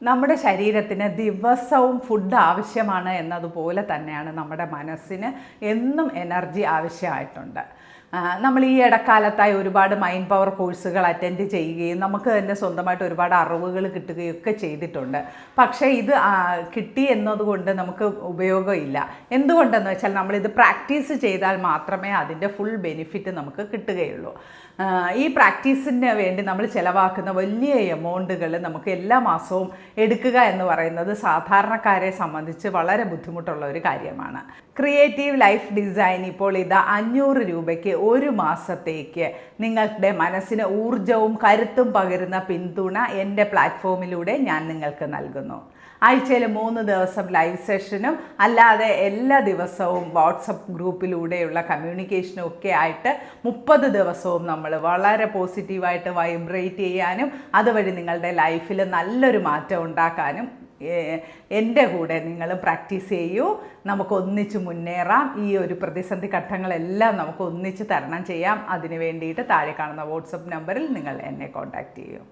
നമ്മുടെ ശരീരത്തിന് ദിവസവും ഫുഡ് ആവശ്യമാണ് എന്നതുപോലെ തന്നെയാണ് നമ്മുടെ മനസ്സിന് എന്നും എനർജി ആവശ്യമായിട്ടുണ്ട്. നമ്മൾ ഈ ഇടക്കാലത്തായി ഒരുപാട് മൈൻഡ് പവർ കോഴ്സുകൾ അറ്റൻഡ് ചെയ്യുകയും നമുക്ക് തന്നെ സ്വന്തമായിട്ട് ഒരുപാട് അറിവുകൾ കിട്ടുകയും ഒക്കെ ചെയ്തിട്ടുണ്ട്. പക്ഷേ ഇത് കിട്ടി എന്നതുകൊണ്ട് നമുക്ക് ഉപയോഗമില്ല. എന്തുകൊണ്ടെന്ന് വെച്ചാൽ നമ്മളിത് പ്രാക്ടീസ് ചെയ്താൽ മാത്രമേ അതിൻ്റെ ഫുൾ ബെനിഫിറ്റ് നമുക്ക് കിട്ടുകയുള്ളൂ. ഈ പ്രാക്ടീസിന് വേണ്ടി നമ്മൾ ചിലവാക്കുന്ന വലിയ എമൗണ്ടുകൾ നമുക്ക് എല്ലാ മാസവും എടുക്കുക എന്ന് പറയുന്നത് സാധാരണക്കാരെ സംബന്ധിച്ച് വളരെ ബുദ്ധിമുട്ടുള്ള ഒരു കാര്യമാണ്. ക്രിയേറ്റീവ് ലൈഫ് ഡിസൈൻ ഇപ്പോൾ ഇത് 500 രൂപയ്ക്ക് ഒരു മാസത്തേക്ക് നിങ്ങളുടെ മനസ്സിന് ഊർജവും കരുത്തും പകരുന്ന പിന്തുണ എൻ്റെ പ്ലാറ്റ്ഫോമിലൂടെ ഞാൻ നിങ്ങൾക്ക് നൽകുന്നു. ആഴ്ചയിൽ 3 ദിവസം ലൈവ് സെഷനും അല്ലാതെ എല്ലാ ദിവസവും വാട്സപ്പ് ഗ്രൂപ്പിലൂടെയുള്ള കമ്മ്യൂണിക്കേഷനും ഒക്കെ ആയിട്ട് 30 ദിവസവും നമ്മൾ വളരെ പോസിറ്റീവായിട്ട് വൈബ്രേറ്റ് ചെയ്യാനും അതുവഴി നിങ്ങളുടെ ലൈഫിൽ നല്ലൊരു മാറ്റം ഉണ്ടാക്കാനും എൻ്റെ കൂടെ നിങ്ങൾ പ്രാക്ടീസ് ചെയ്യൂ. നമുക്ക് ഒന്നിച്ച് മുന്നേറാം. ഈ ഒരു പ്രതിസന്ധി ഘട്ടങ്ങളെല്ലാം നമുക്ക് ഒന്നിച്ച് തരണം ചെയ്യാം. അതിന് വേണ്ടിയിട്ട് താഴെ കാണുന്ന വാട്സപ്പ് നമ്പറിൽ നിങ്ങൾ എന്നെ കോൺടാക്റ്റ് ചെയ്യൂ.